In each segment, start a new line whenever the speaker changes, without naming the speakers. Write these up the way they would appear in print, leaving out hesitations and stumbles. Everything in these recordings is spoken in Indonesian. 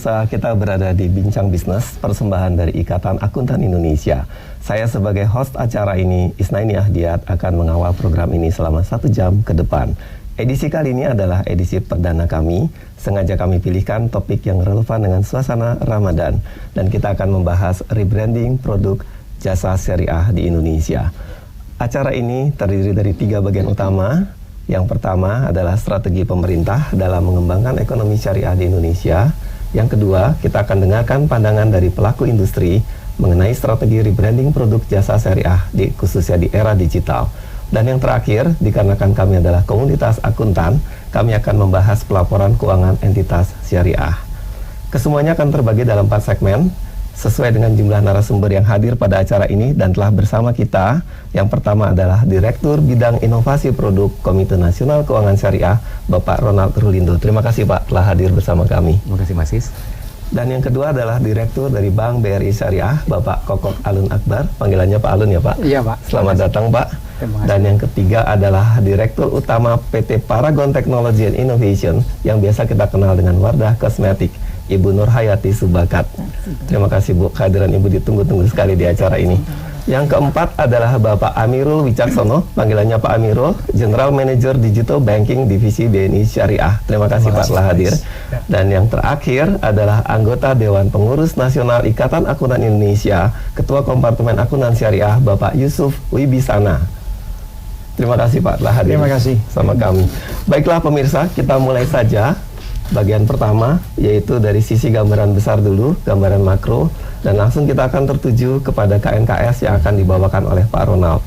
pemirsa, kita berada di Bincang Bisnis, persembahan dari Ikatan Akuntan Indonesia. Saya sebagai host acara ini, Isnaini Ahdiat, akan mengawal program ini selama 1 jam ke depan. Edisi kali ini adalah edisi perdana kami. Sengaja kami pilihkan topik yang relevan dengan suasana Ramadan. Dan kita akan membahas rebranding produk jasa syariah di Indonesia. Acara ini terdiri dari 3 bagian utama. Yang pertama adalah strategi pemerintah dalam mengembangkan ekonomi syariah di Indonesia. Yang kedua, kita akan dengarkan pandangan dari pelaku industri mengenai strategi rebranding produk jasa syariah khususnya di era digital. Dan yang terakhir, dikarenakan kami adalah komunitas akuntan, kami akan membahas pelaporan keuangan entitas syariah. Kesemuanya akan terbagi dalam 4 segmen, sesuai dengan jumlah narasumber yang hadir pada acara ini dan telah bersama kita. Yang pertama adalah Direktur Bidang Inovasi Produk Komite Nasional Keuangan Syariah, Bapak Ronald Rulindo. Terima kasih Pak telah hadir bersama kami.
Terima kasih Mas Is.
Dan yang kedua adalah Direktur dari Bank BRI Syariah, Bapak Kokok Alun Akbar. Panggilannya Pak Alun ya Pak?
Iya Pak.
Selamat datang Pak. Dan yang ketiga adalah Direktur Utama PT Paragon Technology and Innovation yang biasa kita kenal dengan Wardah Kosmetik, Ibu Nur Hayati Subakat. Terima kasih Bu, kehadiran Ibu ditunggu-tunggu sekali di acara ini. Yang keempat adalah Bapak Amirul Wicaksono, panggilannya Pak Amirul, General Manager Digital Banking Divisi BNI Syariah. Terima kasih Pak telah hadir. Dan yang terakhir adalah anggota Dewan Pengurus Nasional Ikatan Akuntan Indonesia, Ketua Kompartemen Akuntan Syariah, Bapak Yusuf Wibisana. Terima kasih Pak telah hadir.
Terima kasih
sama kami. Baiklah pemirsa, kita mulai saja. Bagian pertama yaitu dari sisi gambaran besar dulu, gambaran makro, dan langsung kita akan tertuju kepada KNKS yang akan dibawakan oleh Pak Ronald.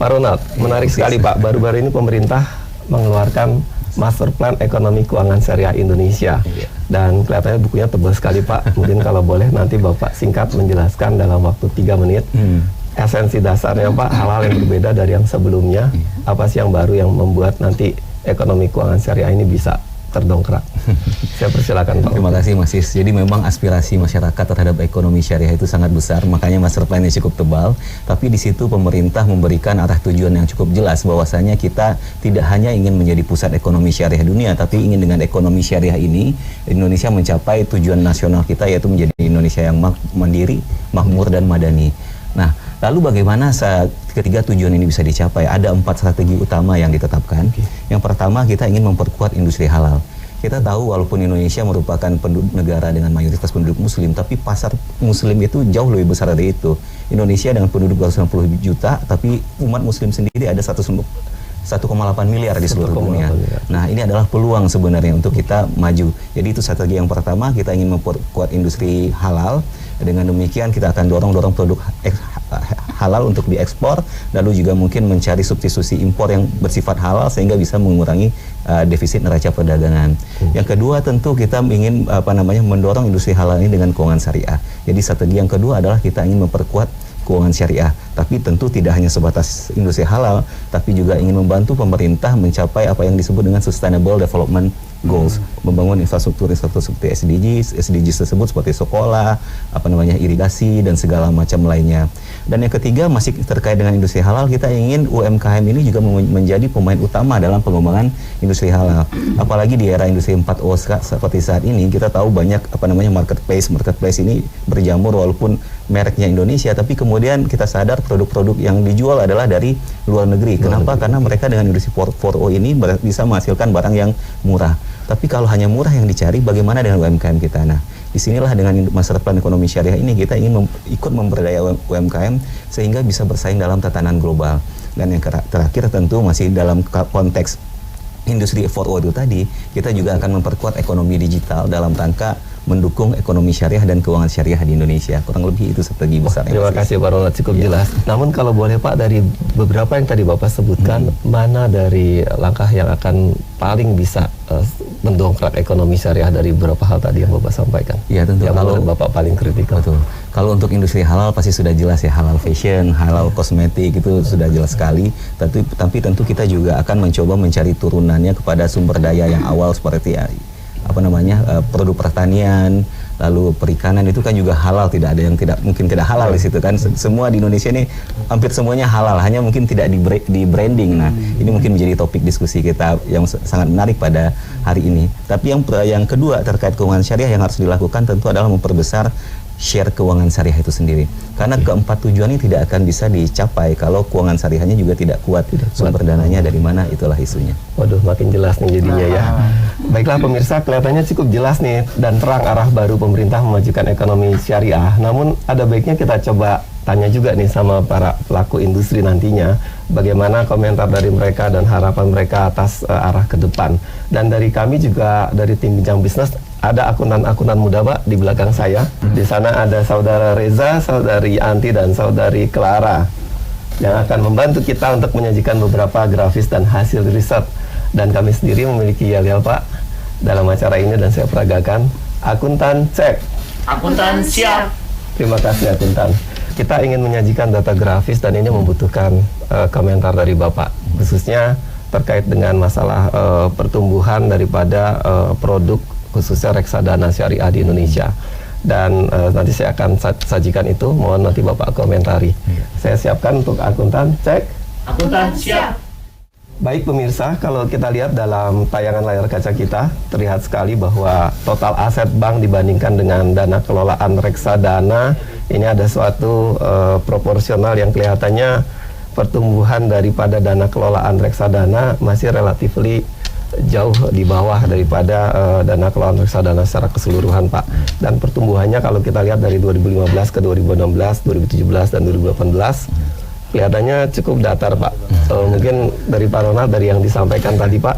Pak Ronald, menarik sekali Pak, baru-baru ini pemerintah mengeluarkan Master Plan Ekonomi Keuangan Syariah Indonesia. Dan kelihatannya bukunya tebal sekali Pak. Mungkin kalau boleh nanti Bapak singkat menjelaskan dalam waktu 3 menit. Esensi dasarnya Pak, hal-hal yang berbeda dari yang sebelumnya. Apa sih yang baru yang membuat nanti ekonomi keuangan syariah ini bisa terdongkrak? Saya persilakan Pak.
Terima kasih Mas Is. Jadi memang aspirasi masyarakat terhadap ekonomi syariah itu sangat besar, makanya master plan-nya cukup tebal. Tapi di situ pemerintah memberikan arah tujuan yang cukup jelas, bahwasanya kita tidak hanya ingin menjadi pusat ekonomi syariah dunia, tapi ingin dengan ekonomi syariah ini Indonesia mencapai tujuan nasional kita, yaitu menjadi Indonesia yang mandiri, makmur dan madani. Nah, lalu bagaimana saat ketiga tujuan ini bisa dicapai? Ada 4 strategi utama yang ditetapkan. Yang pertama, kita ingin memperkuat industri halal. Kita tahu walaupun Indonesia merupakan negara dengan mayoritas penduduk muslim, tapi pasar muslim itu jauh lebih besar dari itu. Indonesia dengan penduduk 290 juta, tapi umat muslim sendiri ada 1,8 miliar di seluruh dunia. Nah, ini adalah peluang sebenarnya untuk kita maju. Jadi itu strategi yang pertama, kita ingin memperkuat industri halal. Dengan demikian kita akan dorong produk halal untuk diekspor, lalu juga mungkin mencari substitusi impor yang bersifat halal sehingga bisa mengurangi defisit neraca perdagangan. Yang kedua tentu kita ingin mendorong industri halal ini dengan keuangan syariah. Jadi strategi yang kedua adalah kita ingin memperkuat keuangan syariah, tapi tentu tidak hanya sebatas industri halal, tapi juga ingin membantu pemerintah mencapai apa yang disebut dengan Sustainable Development Goals, membangun infrastruktur seperti SDGs tersebut seperti sekolah, irigasi dan segala macam lainnya. Dan yang ketiga masih terkait dengan industri halal, kita ingin UMKM ini juga menjadi pemain utama dalam pengembangan industri halal. Apalagi di era industri 4.0 seperti saat ini, kita tahu banyak marketplace ini berjamur walaupun mereknya Indonesia, tapi kemudian kita sadar produk-produk yang dijual adalah dari luar negeri. Kenapa? Karena mereka dengan industri 4.0 ini bisa menghasilkan barang yang murah. Tapi kalau hanya murah yang dicari, bagaimana dengan UMKM kita? Nah, disinilah dengan Master Plan Ekonomi Syariah ini kita ingin ikut memberdaya UMKM sehingga bisa bersaing dalam tatanan global. Dan yang terakhir tentu masih dalam konteks industri 4.0 itu tadi, kita juga akan memperkuat ekonomi digital dalam rangka mendukung ekonomi syariah dan keuangan syariah di Indonesia. Kurang lebih itu strategi besar.
Terima kasih Pak Ronald, cukup jelas. Namun kalau boleh Pak, dari beberapa yang tadi Bapak sebutkan, mana dari langkah yang akan paling bisa mendongkrak ekonomi syariah dari beberapa hal tadi yang Bapak sampaikan?
Ya tentu.
Yang menurut Bapak paling kritikal.
Betul. Kalau untuk industri halal pasti sudah jelas ya, halal fashion, halal kosmetik itu sudah jelas sekali. Tapi tentu kita juga akan mencoba mencari turunannya kepada sumber daya yang awal seperti produk pertanian, lalu perikanan itu kan juga halal, tidak ada yang mungkin tidak halal di situ kan. Semua di Indonesia ini hampir semuanya halal, hanya mungkin tidak di branding. Nah, ini mungkin menjadi topik diskusi kita yang sangat menarik pada hari ini. Tapi yang kedua terkait keuangan syariah yang harus dilakukan tentu adalah memperbesar share keuangan syariah itu sendiri. Karena keempat tujuan ini tidak akan bisa dicapai kalau keuangan syariahnya juga tidak kuat. Sumber dananya dari mana, itulah isunya.
Waduh, makin jelas nih jadinya ya. Baiklah pemirsa, kelihatannya cukup jelas nih dan terang arah baru pemerintah memajukan ekonomi syariah. Namun ada baiknya kita coba tanya juga nih sama para pelaku industri nantinya, bagaimana komentar dari mereka dan harapan mereka atas arah ke depan. Dan dari kami juga, dari tim Bincang Bisnis, ada akuntan-akuntan muda Pak di belakang saya. Di sana ada saudara Reza, saudari Anti, dan saudari Clara yang akan membantu kita untuk menyajikan beberapa grafis dan hasil riset. Dan kami sendiri memiliki yel-yel Pak dalam acara ini, dan saya peragakan akuntan cek.
Akuntan siap.
Terima kasih akuntan. Kita ingin menyajikan data grafis dan ini membutuhkan komentar dari Bapak, khususnya terkait dengan masalah pertumbuhan daripada produk khususnya reksadana syariah di Indonesia. Dan nanti saya akan sajikan itu, mohon nanti Bapak komentari. Saya siapkan untuk akuntan cek.
Akuntan siap.
Baik pemirsa, kalau kita lihat dalam tayangan layar kaca kita, terlihat sekali bahwa total aset bank dibandingkan dengan dana kelolaan reksadana, ini ada suatu proporsional yang kelihatannya pertumbuhan daripada dana kelolaan reksadana masih relatifly jauh di bawah daripada dana kelolaan reksadana secara keseluruhan Pak. Dan pertumbuhannya kalau kita lihat dari 2015 ke 2016, 2017 dan 2018 kelihatannya cukup datar Pak. Mungkin dari Pak Ronald, dari yang disampaikan tadi Pak,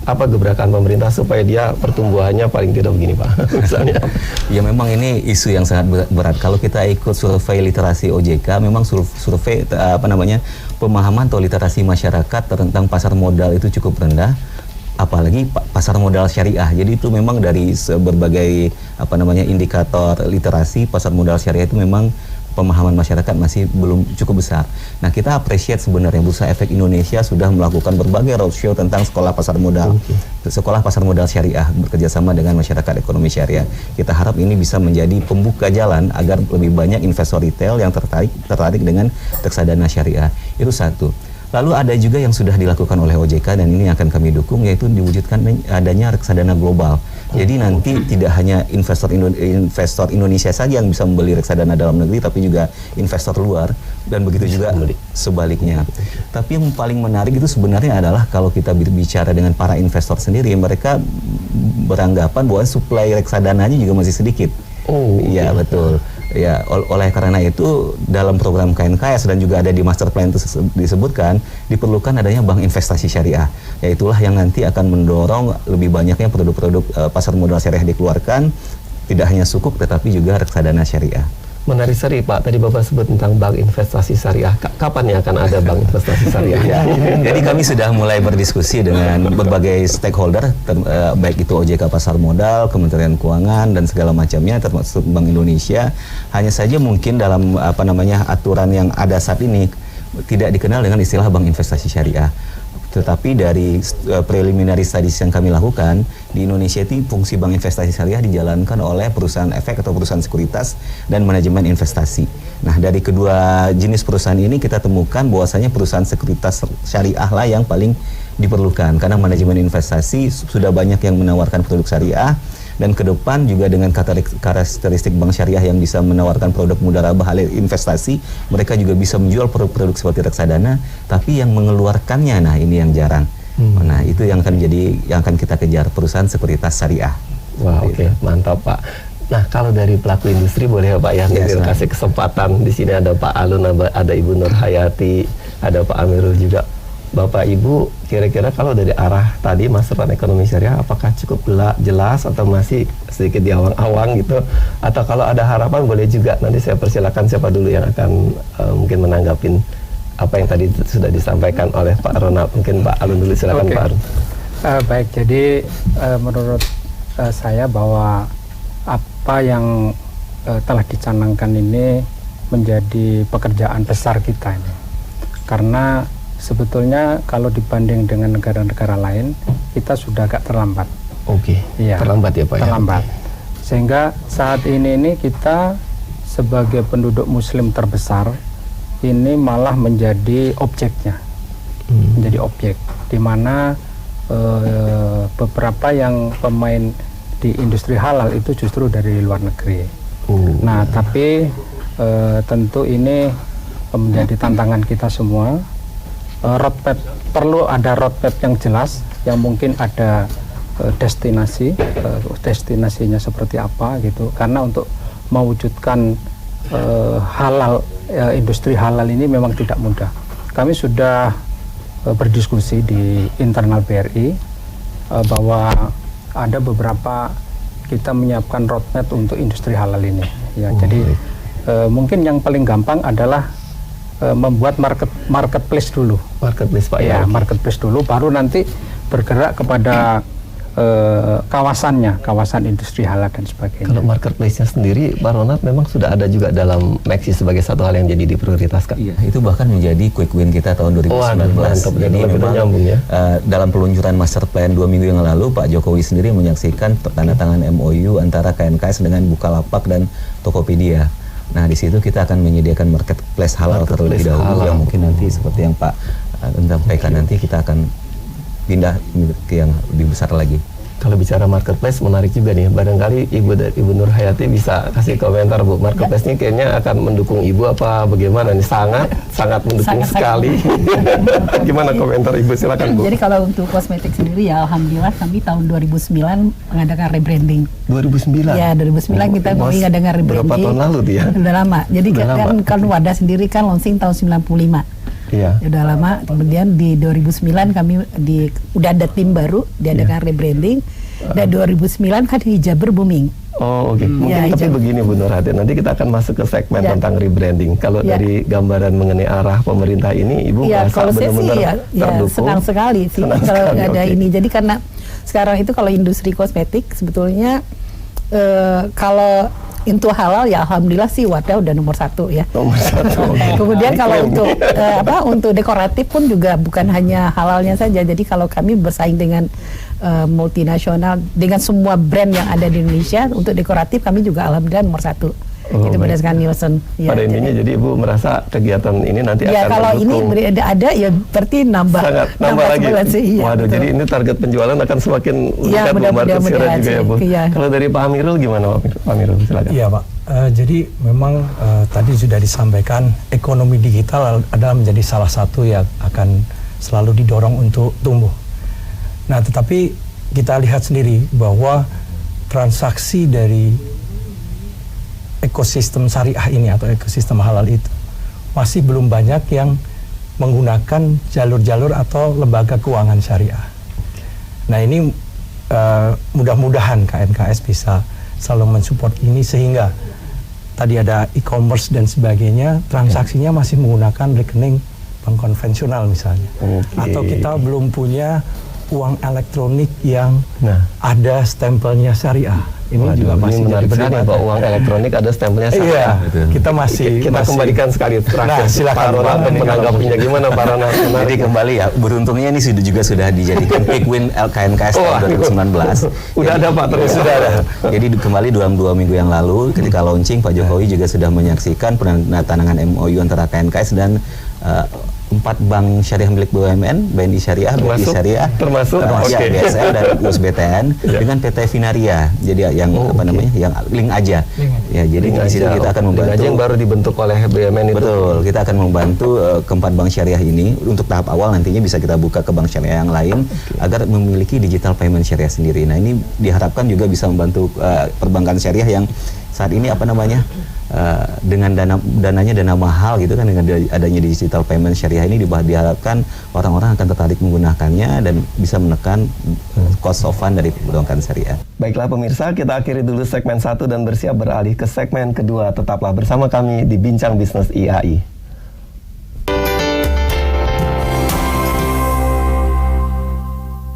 apa gebrakan pemerintah supaya dia pertumbuhannya paling tidak begini Pak? Misalnya.
Ya memang ini isu yang sangat berat. Kalau kita ikut survei literasi OJK, memang survei pemahaman atau literasi masyarakat tentang pasar modal itu cukup rendah. Apalagi pasar modal syariah. Jadi itu memang dari berbagai indikator literasi, pasar modal syariah itu memang pemahaman masyarakat masih belum cukup besar. Nah, kita appreciate sebenarnya Bursa Efek Indonesia sudah melakukan berbagai roadshow tentang sekolah pasar modal. Sekolah pasar modal syariah bekerjasama dengan masyarakat ekonomi syariah. Kita harap ini bisa menjadi pembuka jalan agar lebih banyak investor retail yang tertarik dengan reksadana syariah. Itu satu. Lalu ada juga yang sudah dilakukan oleh OJK dan ini akan kami dukung, yaitu diwujudkan adanya reksadana global. Jadi nanti tidak hanya investor Indonesia saja yang bisa membeli reksadana dalam negeri, tapi juga investor luar, dan begitu juga sebaliknya. Tapi yang paling menarik itu sebenarnya adalah kalau kita berbicara dengan para investor sendiri, mereka beranggapan bahwa suplai reksadananya juga masih sedikit.
Oh
iya betul. Ya, oleh karena itu dalam program KNKS dan juga ada di master plan itu disebutkan diperlukan adanya bank investasi syariah. Yaitulah yang nanti akan mendorong lebih banyaknya produk-produk pasar modal syariah dikeluarkan, tidak hanya sukuk tetapi juga reksadana syariah.
Menarik sekali Pak, tadi Bapak sebut tentang bank investasi syariah. Kapan ya akan ada bank investasi syariah?
Jadi kami sudah mulai berdiskusi dengan berbagai stakeholder, baik itu OJK Pasar Modal, Kementerian Keuangan dan segala macamnya, termasuk Bank Indonesia. Hanya saja mungkin dalam aturan yang ada saat ini tidak dikenal dengan istilah bank investasi syariah. Tetapi dari preliminary studies yang kami lakukan, di Indonesia itu fungsi bank investasi syariah dijalankan oleh perusahaan efek atau perusahaan sekuritas dan manajemen investasi. Nah, dari kedua jenis perusahaan ini kita temukan bahwasanya perusahaan sekuritas syariah lah yang paling diperlukan, karena manajemen investasi sudah banyak yang menawarkan produk syariah, dan ke depan juga dengan karakteristik bank syariah yang bisa menawarkan produk mudharabah investasi, mereka juga bisa menjual produk-produk seperti reksadana, tapi yang mengeluarkannya, nah ini yang jarang. Nah, itu yang akan kita kejar, perusahaan sekuritas syariah.
Wah, oke, mantap Pak. Nah, kalau dari pelaku industri boleh ya Pak ya, kasih kesempatan. Di sini ada Pak Alun, ada Ibu Nur Hayati, ada Pak Amirul juga. Bapak Ibu, kira-kira kalau dari arah tadi master plan ekonomi syariah, apakah cukup jelas atau masih sedikit di awang-awang gitu? Atau kalau ada harapan boleh juga. Nanti saya persilakan siapa dulu yang akan mungkin menanggapin apa yang tadi sudah disampaikan oleh Pak Ronald. Mungkin Pak Alun dulu, silakan Pak Alun.
Baik, jadi menurut saya bahwa apa yang telah dicanangkan ini menjadi pekerjaan besar kita ini. Karena sebetulnya kalau dibanding dengan negara-negara lain, kita sudah agak terlambat.
Oke, ya, terlambat ya Pak?
Terlambat.
Ya?
Sehingga saat ini kita sebagai penduduk Muslim terbesar ini malah menjadi objeknya, menjadi objek, di mana beberapa yang pemain di industri halal itu justru dari luar negeri. Nah, tapi tentu ini menjadi tantangan kita semua. Roadmap, perlu ada roadmap yang jelas, yang mungkin ada destinasinya seperti apa gitu. Karena untuk mewujudkan halal, industri halal ini memang tidak mudah. Kami sudah berdiskusi di internal BRI bahwa ada beberapa kita menyiapkan roadmap untuk industri halal ini. Ya, jadi mungkin yang paling gampang adalah membuat marketplace dulu.
Marketplace Pak
ya.
Ya.
Marketplace dulu, baru nanti bergerak kepada kawasan industri halal dan sebagainya.
Kalau marketplace-nya sendiri, Pak Ronald memang sudah ada juga dalam Maxi sebagai satu hal yang jadi diprioritaskan.
Iya, itu bahkan menjadi quick win kita tahun 2019.
Mantap,
jadi memang
nyambung ya.
Dalam peluncuran master plan 2 minggu yang lalu, Pak Jokowi sendiri menyaksikan tanda tangan MOU antara KNKS dengan Bukalapak dan Tokopedia. Nah, di situ kita akan menyediakan marketplace halal terlebih dahulu, yang mungkin nanti seperti yang Pak sampaikan, nanti kita akan pindah ke yang lebih besar lagi.
Kalau bicara marketplace menarik juga nih. Barangkali Ibu Nur Hayati bisa kasih komentar, Bu. Marketplace ini kayaknya akan mendukung Ibu apa bagaimana nih? Sangat mendukung sekali. Gimana komentar Ibu? Silakan, Bu.
Jadi kalau untuk kosmetik sendiri ya alhamdulillah kami tahun 2009 mengadakan rebranding.
2009.
Ya, 2009 kita mengadakan rebranding.
Berapa tahun lalu dia?
Udah lama. Jadi kan Wadah sendiri kan launching tahun 95.
Iya.
Udah lama. Kemudian di 2009 kami udah ada tim baru diadakan rebranding. Dan 2009 kan hijaber booming.
Oh, oke. Mungkin tapi begini Bu Nur Hayati, nanti kita akan masuk ke segmen tentang rebranding. Kalau dari gambaran mengenai arah pemerintah ini, Ibu merasa benar-benar terdukung?
Senang sekali sih kalau ada ini. Jadi karena sekarang itu kalau industri kosmetik sebetulnya kalau untuk halal ya alhamdulillah sih Wadah udah nomor 1 ya.
Nomor 1.
Kemudian kalau untuk dekoratif pun juga bukan hanya halalnya saja. Jadi kalau kami bersaing dengan multinasional, dengan semua brand yang ada di Indonesia, untuk dekoratif kami juga alhamdulillah nomor 1. Itu berdasarkan Nielsen.
Ya, pada intinya jadi Ibu merasa kegiatan ini nanti akan
kalau
mendukung.
ini ada ya berarti nambah
lagi.
Sih, ya,
waduh,
betul.
jadi ini target penjualan akan semakin meningkat Bu, market share juga ya Bu.
Ya.
Kalau dari Pak Amirul gimana Pak Amirul? Silakan.
Iya Pak, jadi memang tadi sudah disampaikan ekonomi digital adalah menjadi salah satu yang akan selalu didorong untuk tumbuh. Nah, tetapi kita lihat sendiri bahwa transaksi dari ekosistem syariah ini atau ekosistem halal itu masih belum banyak yang menggunakan jalur-jalur atau lembaga keuangan syariah. Nah, ini mudah-mudahan KNKS bisa selalu mensupport ini sehingga tadi ada e-commerce dan sebagainya, transaksinya masih menggunakan rekening bank konvensional misalnya. Atau kita belum punya uang elektronik yang ada stempelnya syariah. Ini juga masih
menarik sekali bahwa uang elektronik ada stempelnya syariah.
Iya, kita
kembalikan sekali terakhir.
Silakan
Pak Ronald menanggapinya gimana Pak Ronald?
Jadi kembali ya, beruntungnya ini juga sudah dijadikan quick win LKNKS tahun 2019.
Udah ada Pak, terus
sudah ada. Jadi kembali dalam 2 minggu yang lalu ketika launching, Pak Jokowi juga sudah menyaksikan penandatanganan MOU antara KNKS dan 4 bank syariah milik BUMN, BNI Syariah, BNI Syariah,
termasuk
BSL dan USBTN dengan PT Finaria. Jadi yang yang link aja. Ya, jadi di situ kita akan membantu.
Link aja yang baru dibentuk oleh BUMN itu.
Betul, kita akan membantu keempat bank syariah ini untuk tahap awal, nantinya bisa kita buka ke bank syariah yang lain agar memiliki digital payment syariah sendiri. Nah, ini diharapkan juga bisa membantu perbankan syariah yang saat ini dengan dananya dana mahal gitu kan, dengan adanya digital payment syariah ini diharapkan orang-orang akan tertarik menggunakannya dan bisa menekan cost of fund dari perbankan syariah.
Baiklah pemirsa, kita akhiri dulu segmen 1 dan bersiap beralih ke segmen kedua. Tetaplah bersama kami di Bincang Bisnis IAI.